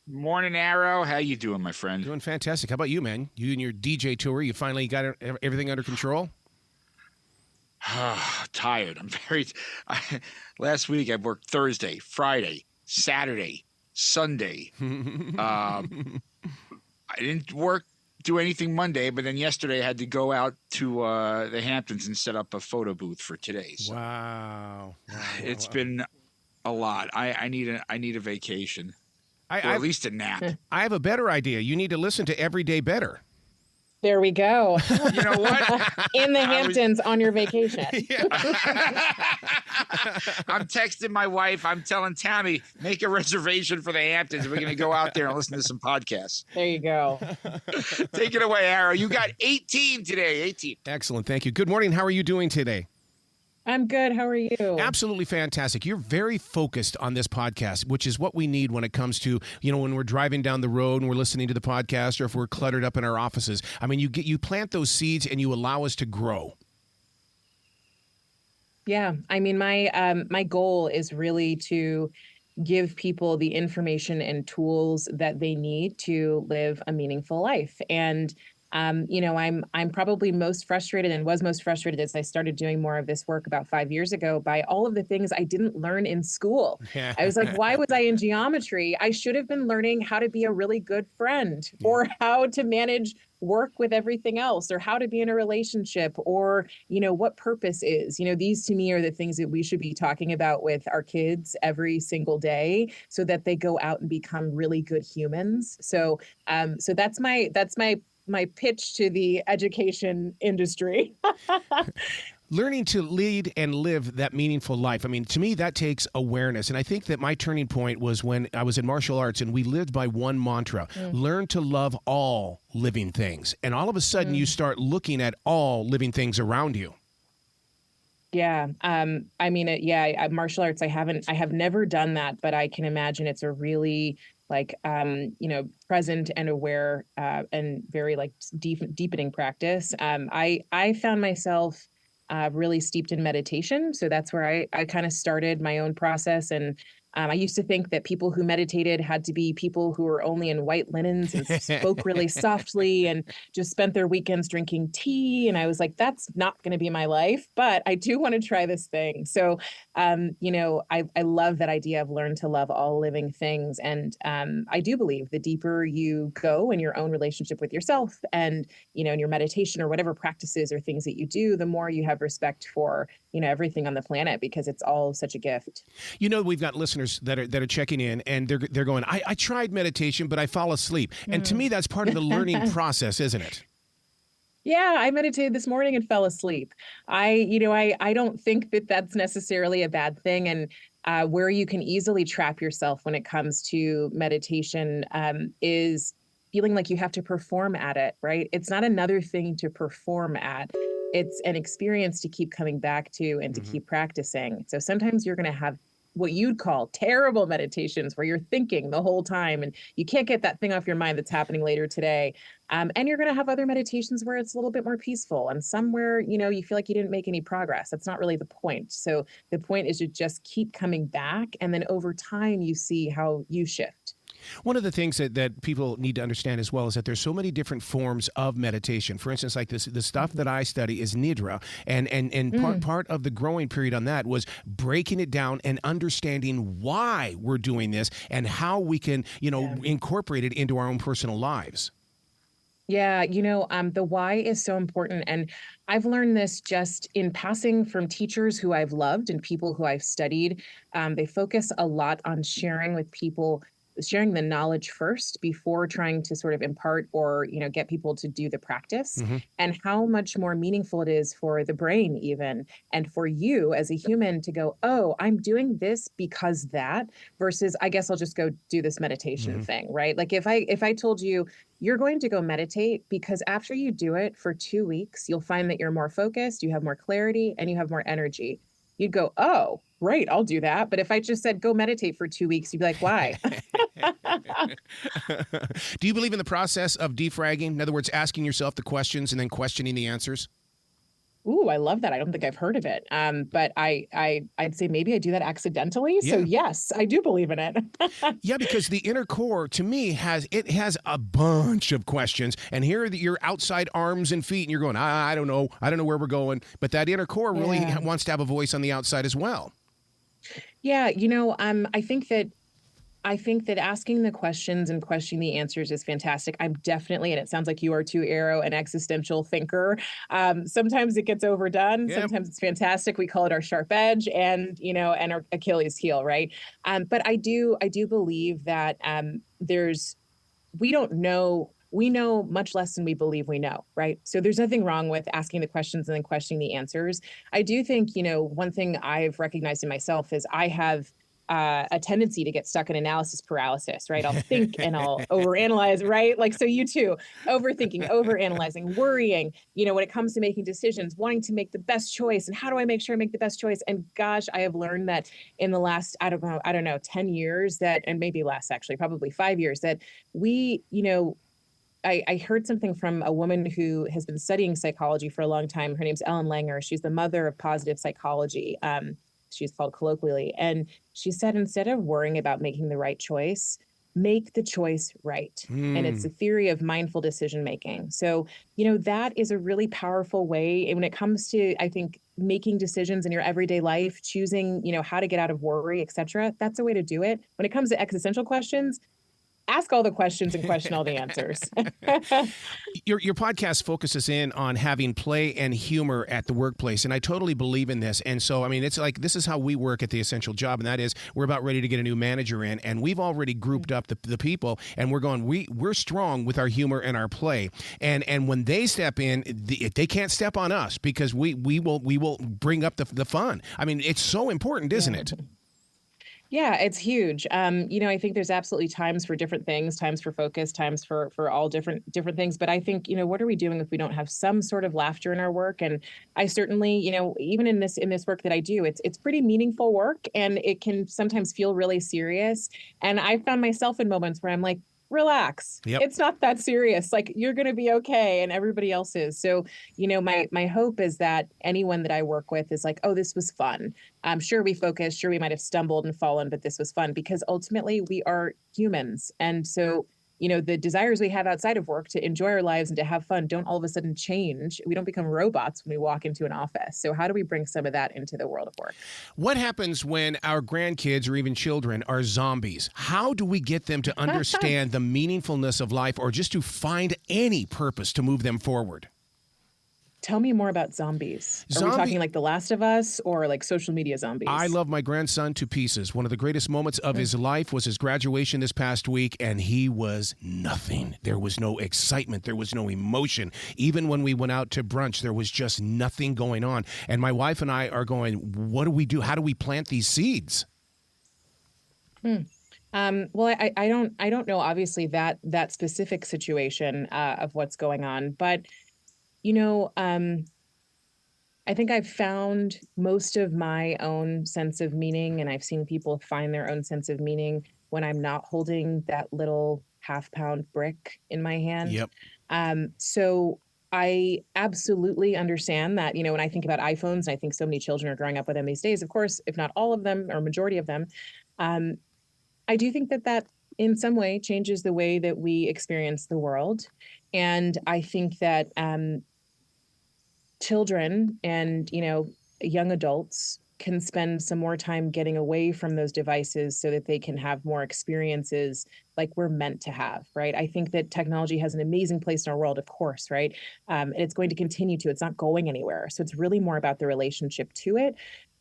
Morning, Arrow. How you doing, my friend? Doing fantastic. How about you, man? You and your DJ tour, you finally got everything under control? Tired. I'm very. Last week I worked Thursday, Friday, Saturday, Sunday. I didn't do anything Monday, but then yesterday I had to go out to the Hamptons and set up a photo booth for today. So Wow. it's been a lot. I need a vacation, or I at least a nap. I have a better idea. You need to listen to Every Day Better. There we go. You know what? In the Hamptons on your vacation. I'm texting my wife. I'm telling Tammy, make a reservation for the Hamptons. We're going to go out there and listen to some podcasts. There you go. Take it away, Arrow. You got 18 today. 18. Excellent. Thank you. Good morning. How are you doing today? I'm good. How are you? Absolutely fantastic. You're very focused on this podcast, which is what we need when it comes to, when we're driving down the road and we're listening to the podcast, or if we're cluttered up in our offices. I mean, you plant those seeds and you allow us to grow. Yeah. I mean, my goal is really to give people the information and tools that they need to live a meaningful life. And I'm probably most frustrated and was most frustrated as I started doing more of this work about 5 years ago by all of the things I didn't learn in school. I was like, why was I in geometry? I should have been learning how to be a really good friend, or how to manage work with everything else, or how to be in a relationship, or, what purpose is. These to me are the things that we should be talking about with our kids every single day so that they go out and become really good humans. So that's my pitch to the education industry. Learning to lead and live that meaningful life. I mean, to me, that takes awareness. And I think that my turning point was when I was in martial arts and we lived by one mantra, learn to love all living things. And all of a sudden you start looking at all living things around you. Yeah. Martial arts, I have never done that, but I can imagine it's a really present and aware and very deepening practice. I found myself really steeped in meditation. So that's where I kind of started my own process. And I used to think that people who meditated had to be people who were only in white linens and spoke really softly and just spent their weekends drinking tea. And I was like, that's not going to be my life, but I do want to try this thing. So, I love that idea of learn to love all living things. And I do believe the deeper you go in your own relationship with yourself and, in your meditation or whatever practices or things that you do, the more you have respect for, everything on the planet, because it's all such a gift. We've got listeners that are checking in and they're going, I tried meditation, but I fall asleep. And to me, that's part of the learning process, isn't it? Yeah, I meditated this morning and fell asleep. I don't think that that's necessarily a bad thing. And where you can easily trap yourself when it comes to meditation is feeling like you have to perform at it, right? It's not another thing to perform at. It's an experience to keep coming back to and to keep practicing. So sometimes you're going to have what you'd call terrible meditations where you're thinking the whole time and you can't get that thing off your mind that's happening later today. And you're going to have other meditations where it's a little bit more peaceful, and somewhere, you feel like you didn't make any progress. That's not really the point. So the point is to just keep coming back. And then over time, you see how you shift. One of the things that people need to understand as well is that there's so many different forms of meditation. For instance, like the stuff that I study is Nidra. And part of the growing period on that was breaking it down and understanding why we're doing this and how we can, incorporate it into our own personal lives. Yeah, the why is so important. And I've learned this just in passing from teachers who I've loved and people who I've studied. They focus a lot on sharing with people, sharing the knowledge first before trying to sort of impart or, get people to do the practice, and how much more meaningful it is for the brain even, and for you as a human to go, oh, I'm doing this because that, versus I guess I'll just go do this meditation thing, right? Like if I told you, you're going to go meditate because after you do it for 2 weeks, you'll find that you're more focused, you have more clarity, and you have more energy. You'd go, oh, great, I'll do that. But if I just said, go meditate for 2 weeks, you'd be like, why? Do you believe in the process of defragging? In other words, asking yourself the questions and then questioning the answers? Ooh, I love that. I don't think I've heard of it. But I'd say maybe I do that accidentally. So Yeah. yes, I do believe in it. Yeah, because the inner core to me has a bunch of questions, and here are your outside arms and feet, and you're going, I don't know, where we're going, but that inner core really Yeah. wants to have a voice on the outside as well. Yeah, I think that asking the questions and questioning the answers is fantastic. I'm definitely, and it sounds like you are too, Arrow, an existential thinker. Sometimes it gets overdone. Yeah. Sometimes it's fantastic. We call it our sharp edge and our Achilles heel, right? But I do believe that we don't know. We know much less than we believe we know, right? So there's nothing wrong with asking the questions and then questioning the answers. I do think, one thing I've recognized in myself is I have a tendency to get stuck in analysis paralysis, right? I'll think and I'll overanalyze, right? Like, so you too, overthinking, overanalyzing, worrying, when it comes to making decisions, wanting to make the best choice. And how do I make sure I make the best choice? And gosh, I have learned that in the last, I don't know, 10 years and maybe less, actually, probably 5 years, that I heard something from a woman who has been studying psychology for a long time. Her name's Ellen Langer. She's the mother of positive psychology. She's called colloquially. And she said, instead of worrying about making the right choice, make the choice right. And it's a theory of mindful decision making. So, that is a really powerful way. And when it comes to, I think, making decisions in your everyday life, choosing, how to get out of worry, et cetera, that's a way to do it. When it comes to existential questions, ask all the questions and question all the answers. Your podcast focuses in on having play and humor at the workplace, and I totally believe in this. And so, I mean, it's like this is how we work at The Essential Job, and that is we're about ready to get a new manager in, and we've already grouped up the people, and we're going, we're strong with our humor and our play. And when they step in, they can't step on us because we will bring up the fun. I mean, it's so important, isn't it? Yeah, it's huge. I think there's absolutely times for different things, times for focus, times for all different things. But I think, what are we doing if we don't have some sort of laughter in our work? And I certainly, even in this work that I do, it's pretty meaningful work, and it can sometimes feel really serious. And I found myself in moments where I'm like, relax. Yep. It's not that serious. Like, you're going to be okay, and everybody else is. So, my hope is that anyone that I work with is like, oh, this was fun. Sure, we focused. Sure, we might have stumbled and fallen, but this was fun, because ultimately we are humans. And so, the desires we have outside of work to enjoy our lives and to have fun don't all of a sudden change. We don't become robots when we walk into an office. So how do we bring some of that into the world of work? What happens when our grandkids or even children are zombies? How do we get them to understand the meaningfulness of life, or just to find any purpose to move them forward? Tell me more about zombies. Are we talking like The Last of Us or like social media zombies? I love my grandson to pieces. One of the greatest moments of his life was his graduation this past week, and he was nothing. There was no excitement. There was no emotion. Even when we went out to brunch, there was just nothing going on. And my wife and I are going, what do we do? How do we plant these seeds? Well, I don't know, obviously, that specific situation of what's going on, but I think I've found most of my own sense of meaning, and I've seen people find their own sense of meaning when I'm not holding that little half-pound brick in my hand. Yep. So I absolutely understand that, when I think about iPhones, and I think so many children are growing up with them these days, of course, if not all of them or majority of them, I do think that in some way changes the way that we experience the world. And I think that children and, young adults can spend some more time getting away from those devices so that they can have more experiences like we're meant to have, right? I think that technology has an amazing place in our world, of course, right? And it's going to continue to. It's not going anywhere. So it's really more about the relationship to it.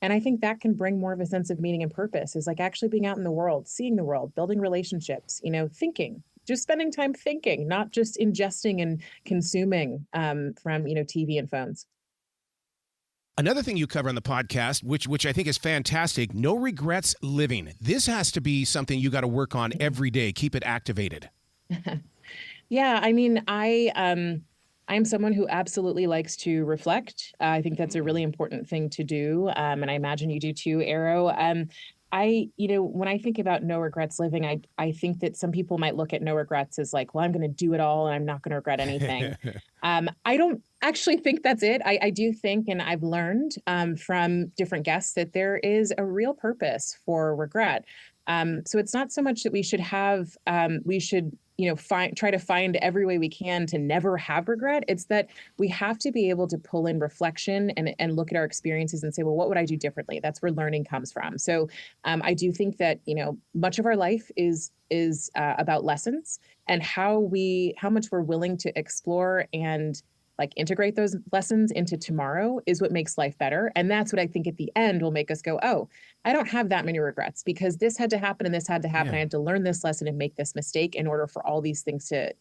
And I think that can bring more of a sense of meaning and purpose, is like actually being out in the world, seeing the world, building relationships, thinking. Just spending time thinking, not just ingesting and consuming from, TV and phones. Another thing you cover on the podcast, which I think is fantastic, no regrets living. This has to be something you got to work on every day. Keep it activated. Yeah, I mean, I'm someone who absolutely likes to reflect. I think that's a really important thing to do. And I imagine you do too, Arrow. When I think about no regrets living, I think that some people might look at no regrets as like, well, I'm going to do it all and I'm not going to regret anything. actually think that's it. I do think, and I've learned from different guests, that there is a real purpose for regret. So it's not so much that we should have, we should, try to find every way we can to never have regret. It's that we have to be able to pull in reflection and look at our experiences and say, well, what would I do differently? That's where learning comes from. So I do think that, much of our life is about lessons, and how much we're willing to explore and like integrate those lessons into tomorrow is what makes life better. And that's what I think at the end will make us go, oh, I don't have that many regrets because this had to happen and this had to happen. Yeah. I had to learn this lesson and make this mistake in order for all these things to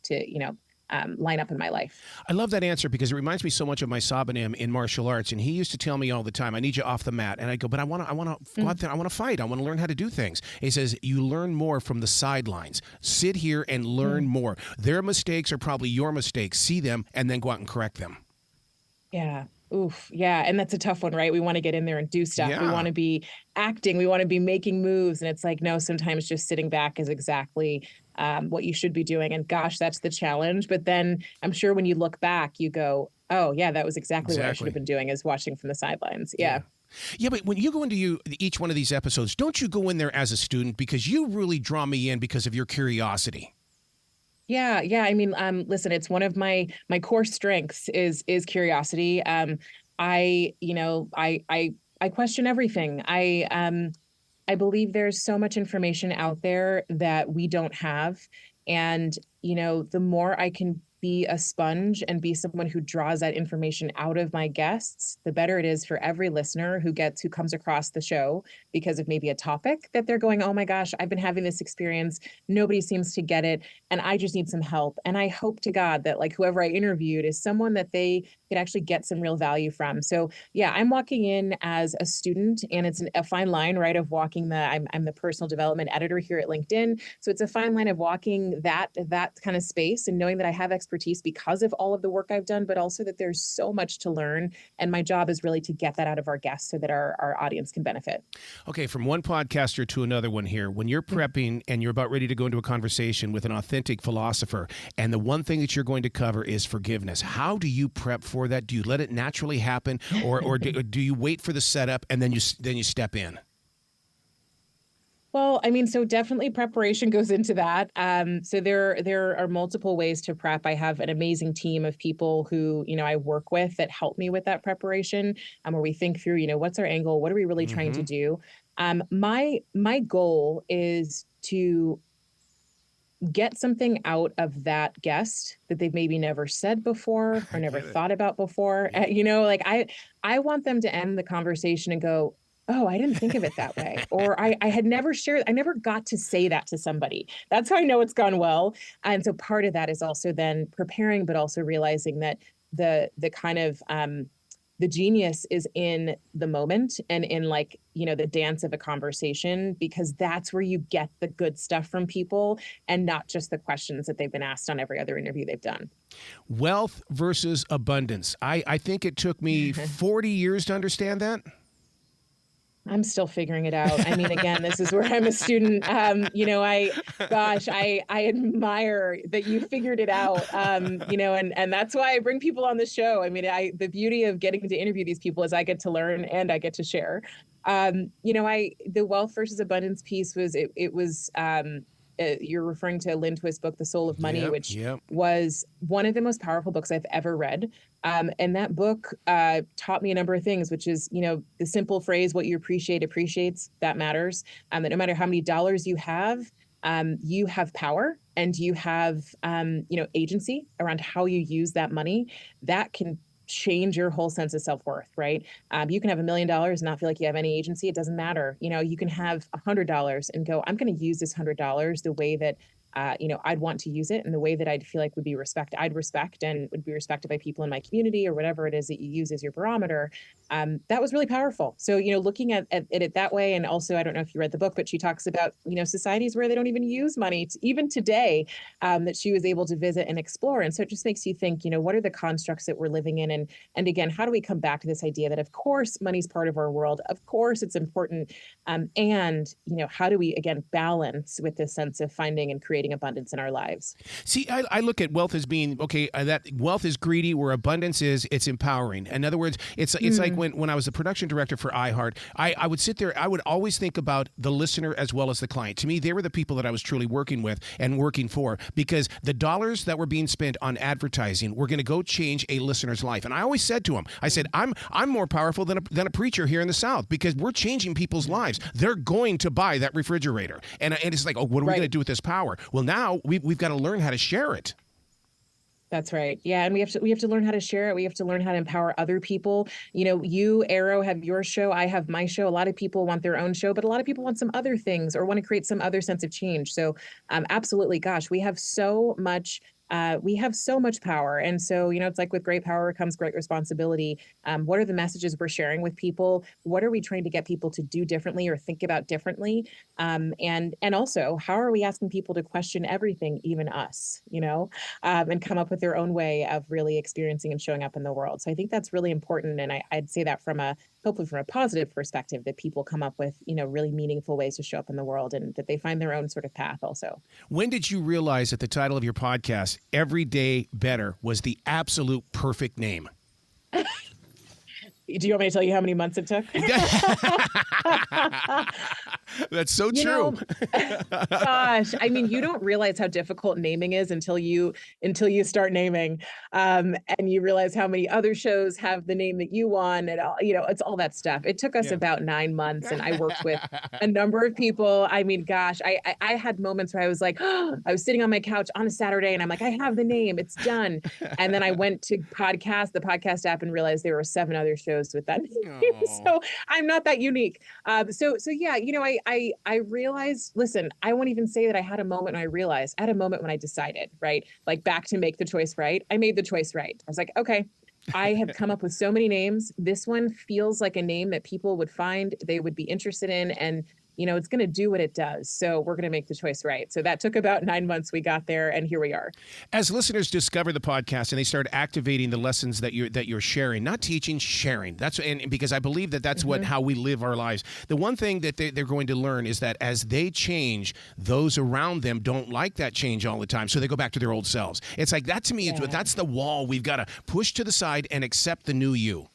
line up in my life. I love that answer because it reminds me so much of my Sabanim in martial arts. And he used to tell me all the time, I need you off the mat. And I go, but I want to go out there. I want to fight. I want to learn how to do things. He says, you learn more from the sidelines. Sit here and learn more. Their mistakes are probably your mistakes. See them and then go out and correct them. Yeah. Oof. Yeah. And that's a tough one, right? We want to get in there and do stuff. Yeah. We want to be acting. We want to be making moves. And it's like, no, sometimes just sitting back is exactly what you should be doing. And gosh, that's the challenge. But then I'm sure when you look back, you go, oh, yeah, that was exactly what I should have been doing, is watching from the sidelines. Yeah. Yeah, but when you go into each one of these episodes, don't you go in there as a student? Because you really draw me in because of your curiosity. Yeah. I mean, listen, it's one of my core strengths is curiosity. I question everything. I believe there's so much information out there that we don't have. And, the more I can be a sponge and be someone who draws that information out of my guests, the better it is for every listener who comes across the show because of maybe a topic that they're going, oh my gosh, I've been having this experience. Nobody seems to get it. And I just need some help. And I hope to God that like whoever I interviewed is someone that they could actually get some real value from. So yeah, I'm walking in as a student, and it's a fine line, right? Of walking I'm the personal development editor here at LinkedIn. So it's a fine line of walking that kind of space and knowing that I have expertise because of all of the work I've done, but also that there's so much to learn. And my job is really to get that out of our guests so that our audience can benefit. Okay, from one podcaster to another one here, when you're prepping and you're about ready to go into a conversation with an authentic philosopher, and the one thing that you're going to cover is forgiveness, how do you prep for that? Do you let it naturally happen, or do you wait for the setup and then you step in? Well, I mean, so definitely preparation goes into that. So there are multiple ways to prep. I have an amazing team of people who, I work with that help me with that preparation, where we think through, what's our angle? What are we really trying to do? My goal is to get something out of that guest that they've maybe never said before or never thought about before. Like I want them to end the conversation and go, oh, I didn't think of it that way. Or I had never shared, I never got to say that to somebody. That's how I know it's gone well. And so part of that is also then preparing, but also realizing that the kind of the genius is in the moment and in the dance of a conversation, because that's where you get the good stuff from people and not just the questions that they've been asked on every other interview they've done. Wealth versus abundance. I think it took me 40 years to understand that. I'm still figuring it out. I mean, again, this is where I'm a student. I admire that you figured it out. And that's why I bring people on the show. I mean, the beauty of getting to interview these people is I get to learn and I get to share. The wealth versus abundance piece was, you're referring to Lynn Twist's book, The Soul of Money, which was one of the most powerful books I've ever read. And that book taught me a number of things, which is, the simple phrase, what you appreciate appreciates, that matters. That no matter how many dollars you have power and you have, agency around how you use that money. That can change your whole sense of self-worth, right? You can have $1 million and not feel like you have any agency. It doesn't matter. You can have $100 and go, I'm going to use this $100 the way that I'd want to use it, and the way that I'd feel like I'd respect and would be respected by people in my community, or whatever it is that you use as your barometer. That was really powerful. So, looking at it that way. And also, I don't know if you read the book, but she talks about, societies where they don't even use money, even today, that she was able to visit and explore. And so it just makes you think, what are the constructs that we're living in? And again, how do we come back to this idea that, of course, money's part of our world? Of course, it's important. And, how do we, again, balance with this sense of finding and creating creating abundance in our lives. See, I look at wealth as being, okay, that wealth is greedy, where abundance is, it's empowering. In other words, it's like when I was the production director for iHeart, I would sit there, I would always think about the listener as well as the client. To me, they were the people that I was truly working with and working for, because the dollars that were being spent on advertising were going to go change a listener's life. And I always said to them, I said, I'm more powerful than a preacher here in the South, because we're changing people's lives. They're going to buy that refrigerator. And it's like, oh, what are we going to do with this power? Well, now we've got to learn how to share it. That's right. Yeah. And we have to learn how to share it. We have to learn how to empower other people. You know, you, Arrow, have your show. I have my show. A lot of people want their own show, but a lot of people want some other things or want to create some other sense of change. So absolutely, gosh, we have so much power. And so, you know, it's like with great power comes great responsibility. What are the messages we're sharing with people? What are we trying to get people to do differently or think about differently? And also, how are we asking people to question everything, even us, you know, and come up with their own way of really experiencing and showing up in the world? So I think that's really important. And I'd say that hopefully from a positive perspective, that people come up with, you know, really meaningful ways to show up in the world and that they find their own sort of path also. When did you realize that the title of your podcast, Every Day Better, was the absolute perfect name? Do you want me to tell you how many months it took? That's so You true. Gosh, I mean, you don't realize how difficult naming is until you start naming, and you realize how many other shows have the name that you want, and all, you know, it's all that stuff. It took us about 9 months, and I worked with a number of people. I mean, gosh, I had moments where I was like, I was sitting on my couch on a Saturday, and I'm like, I have the name, it's done. And then I went to the podcast app, and realized there were 7 other shows with that name. So I'm not that unique. So yeah, you know, I realized, listen, I won't even say that I had a moment when I realized. I had a moment when I decided, right? Like back to make the choice right. I made the choice right. I was like, okay, I have come up with so many names. This one feels like a name that people would find they would be interested in. And you know, it's going to do what it does. So we're going to make the choice right. So that took about 9 months. We got there, and here we are. As listeners discover the podcast and they start activating the lessons that you're sharing, not teaching, sharing. And because I believe that's how we live our lives. The one thing that they're going to learn is that as they change, those around them don't like that change all the time. So they go back to their old selves. It's like that to me. That's the wall we've got to push to the side and accept the new you.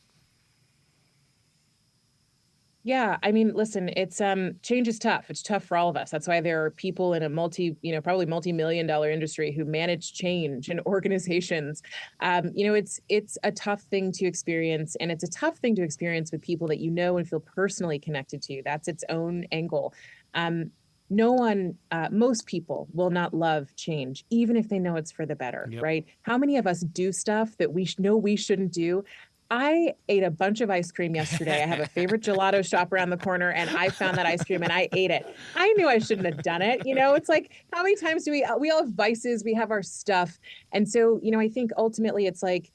Yeah, I mean, listen, it's change is tough. It's tough for all of us. That's why there are people in a probably multi-million-dollar industry who manage change in organizations. You know, it's a tough thing to experience, and it's a tough thing to experience with people that you know and feel personally connected to. That's its own angle. Most people will not love change, even if they know it's for the better, right? How many of us do stuff that we know we shouldn't do? I ate a bunch of ice cream yesterday. I have a favorite gelato shop around the corner, and I found that ice cream and I ate it. I knew I shouldn't have done it. You know, it's like, how many times do we all have vices, we have our stuff. And so, you know, I think ultimately it's like,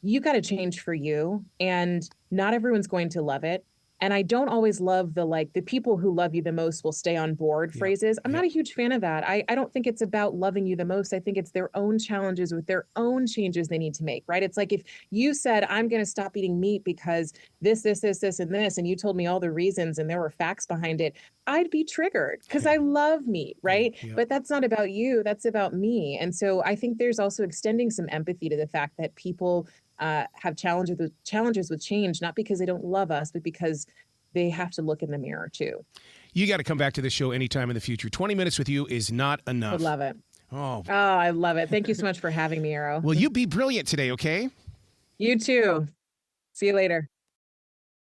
you got to change for you, and not everyone's going to love it. And I don't always love the people who love you the most will stay on board phrases. I'm not a huge fan of that. I don't think it's about loving you the most. I think it's their own challenges with their own changes they need to make, right? It's like if you said, I'm going to stop eating meat because this, and this, and you told me all the reasons and there were facts behind it, I'd be triggered because I love meat, right? But that's not about you. That's about me. And so I think there's also extending some empathy to the fact that people have challenges with change, not because they don't love us, but because they have to look in the mirror too. You got to come back to the show anytime in the future. 20 minutes with you is not enough. I love it. Oh, I love it. Thank you so much for having me, Arrow. Well, you be brilliant today, okay? You too. See you later.